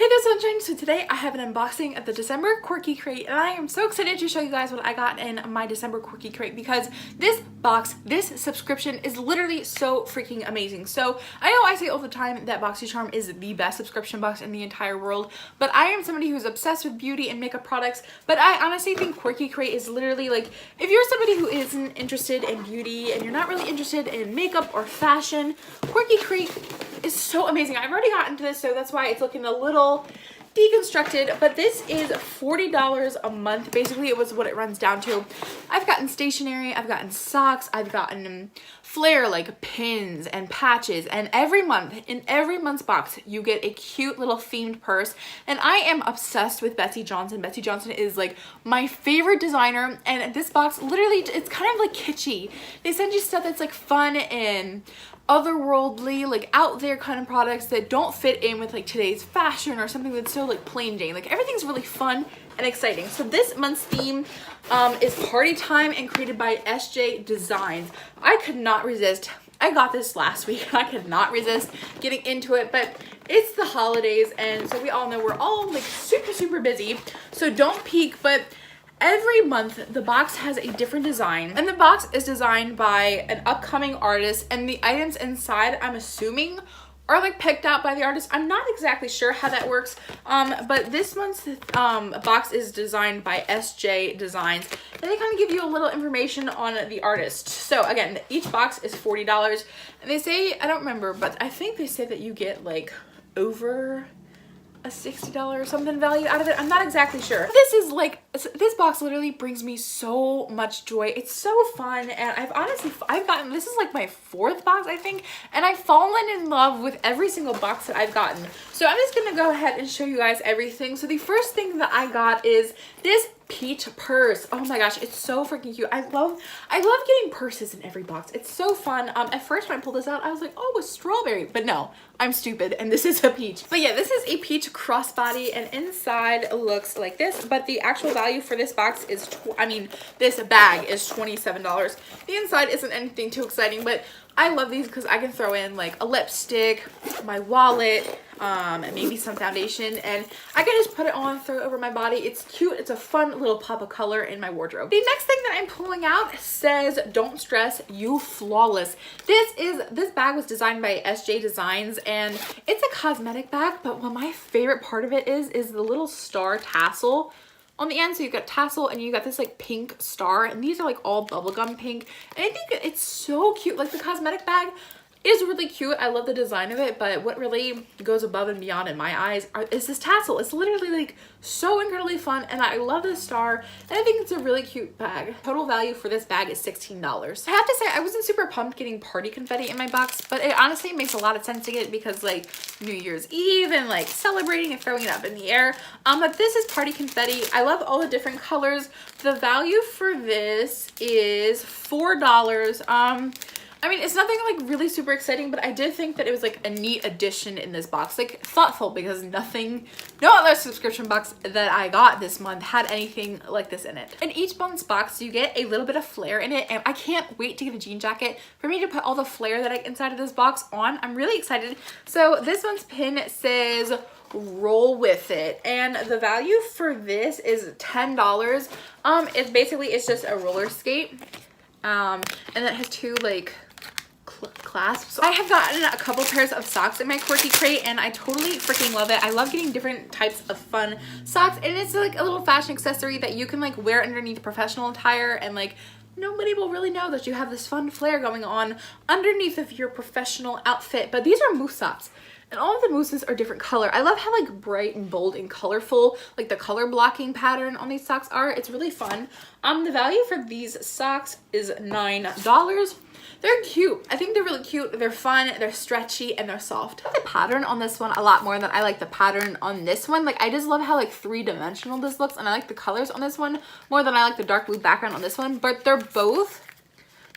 Hey there, sunshine. So today I have an unboxing of the December Quirky crate, and I am so excited to show you guys what I got in my December Quirky crate because this box, this subscription is literally so freaking amazing. So I know I say all the time that Boxycharm is the best subscription box in the entire world, but I am somebody who's obsessed with beauty and makeup products, but I honestly think Quirky crate is literally like, if you're somebody who isn't interested in beauty and you're not really interested in makeup or fashion, Quirky crate is so amazing. I've already gotten to this, so that's why it's looking a little deconstructed, but this is $40 a month. Basically, it was what it runs down to. I've gotten stationery, I've gotten socks, I've gotten flair like pins and patches, and every month, in every month's box, you get a cute little themed purse, and I am obsessed with Betsy Johnson. Betsy Johnson is like my favorite designer, and this box, literally, it's kind of like kitschy. They send you stuff that's like fun and otherworldly, like out there kind of products that don't fit in with like today's fashion or something that's so like plain Jane. Like everything's really fun and exciting. So this month's theme is Party Time and created by SJ Designs. I could not resist. I got this last week and I could not resist getting into it, but it's the holidays and so we all know we're all like super busy. So don't peek, but every month, the box has a different design, and the box is designed by an upcoming artist, and the items inside, I'm assuming, are like picked out by the artist. I'm not exactly sure how that works, but this month's box is designed by SJ Designs, and they kind of give you a little information on the artist. So again, each box is $40, and they say, I don't remember, but I think they say that you get like over a $60 or something value out of it. I'm not exactly sure. This is like, this box literally brings me so much joy. It's so fun, and I've gotten, this is like my fourth box, I think, and I've fallen in love with every single box that I've gotten. So I'm just gonna go ahead and show you guys everything. So the first thing that I got is this peach purse. Oh my gosh, it's so freaking cute. I love getting purses in every box. It's so fun. At first when I pulled this out, I was like, oh, a strawberry, but no, I'm stupid and this is a peach. But yeah, this is a peach crossbody, and inside looks like this, but the actual value for this box is, this bag is $27. The inside isn't anything too exciting, but I love these because I can throw in like a lipstick, my wallet, and maybe some foundation, and I can just put it on, throw it over my body. It's cute. It's a fun little pop of color in my wardrobe. The next thing that I'm pulling out says, "Don't stress, you flawless." This bag was designed by SJ Designs, and it's a cosmetic bag, but what my favorite part of it is the little star tassel on the end. So you've got tassel and you got this like pink star, and these are like all bubblegum pink, and I think it's so cute. Like the cosmetic bag is really cute. I love the design of it, but what really goes above and beyond in my eyes is this tassel. It's literally like so incredibly fun, and I love the star, and I think it's a really cute bag. Total value for this bag is $16. I have to say, I wasn't super pumped getting party confetti in my box, but it honestly makes a lot of sense to get it because like New Year's Eve and like celebrating and throwing it up in the air. But this is party confetti. I love all the different colors. The value for this is $4. It's nothing like really super exciting, but I did think that it was like a neat addition in this box, like thoughtful, because no other subscription box that I got this month had anything like this in it. In each month's box, you get a little bit of flair in it, and I can't wait to get a jean jacket for me to put all the flair that I inside of this box on. I'm really excited. So this one's pin says, "Roll with it," and the value for this is $10. It's just a roller skate, and it has two like clasps. So I have gotten a couple pairs of socks in my Quirky crate, and I totally freaking love it. I love getting different types of fun socks, and it's like a little fashion accessory that you can like wear underneath professional attire, and like nobody will really know that you have this fun flair going on underneath of your professional outfit. But these are mousse socks, and all of the mousses are different color. I love how like bright and bold and colorful like the color blocking pattern on these socks are. It's really fun. The value for these socks is $9. They're cute. I think they're really cute. They're fun, they're stretchy, and they're soft. I like the pattern on this one a lot more than I like the pattern on this one. Like I just love how like three-dimensional this looks, and I like the colors on this one more than I like the dark blue background on this one, but they're both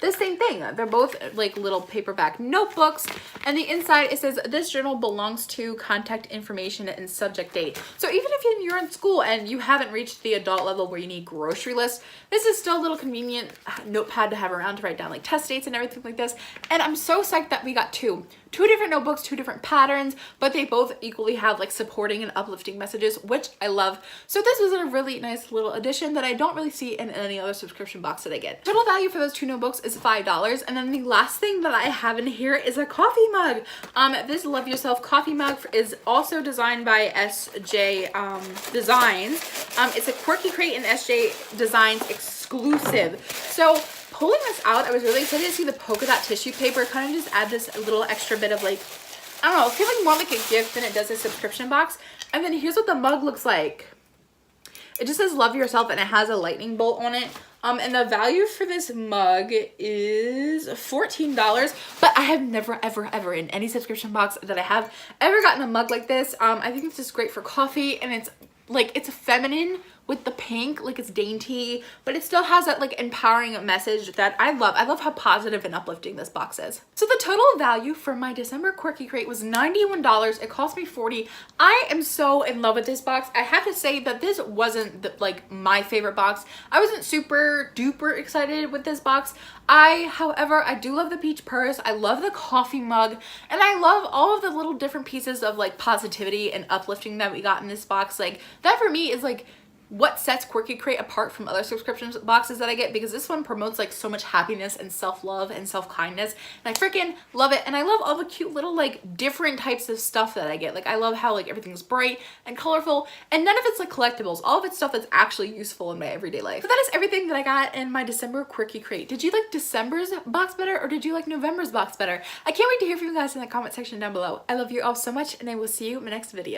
the same thing. They're both like little paperback notebooks, and the inside it says, "This journal belongs to contact information and subject date." So even if you're in school and you haven't reached the adult level where you need grocery lists, this is still a little convenient notepad to have around to write down like test dates and everything like this. And I'm so psyched that we got two two different notebooks, two different patterns, but they both equally have like supporting and uplifting messages, which I love. So this was a really nice little addition that I don't really see in any other subscription box that I get. Total value for those two notebooks is $5. And then the last thing that I have in here is a coffee mug. This Love Yourself coffee mug is also designed by SJ Designs. It's a Quirky Crate and SJ Designs exclusive. So pulling this out, I was really excited to see the polka dot tissue paper kind of just add this little extra bit of like, I don't know, feeling more like a gift than it does a subscription box. And then here's what the mug looks like. It just says Love Yourself and it has a lightning bolt on it. And the value for this mug is $14, but I have never, ever, ever in any subscription box that I have ever gotten a mug like this. I think this is great for coffee, and it's like, it's feminine with the pink, like it's dainty, but it still has that like empowering message that I love. I love how positive and uplifting this box is. So the total value for my December Quirky Crate was $91. It cost me $40. I am so in love with this box. I have to say that this wasn't like my favorite box. I wasn't super duper excited with this box. However, I do love the peach purse. I love the coffee mug, and I love all of the little different pieces of like positivity and uplifting that we got in this box. Like that for me is like what sets Quirky Crate apart from other subscription boxes that I get, because this one promotes like so much happiness and self-love and self-kindness, and I freaking love it. And I love all the cute little like different types of stuff that I get. Like I love how like everything's bright and colorful, and none of it's like collectibles. All of it's stuff that's actually useful in my everyday life. So that is everything that I got in my December Quirky Crate. Did you like December's box better, or did you like November's box better? I can't wait to hear from you guys in the comment section down below. I love you all so much, and I will see you in my next video.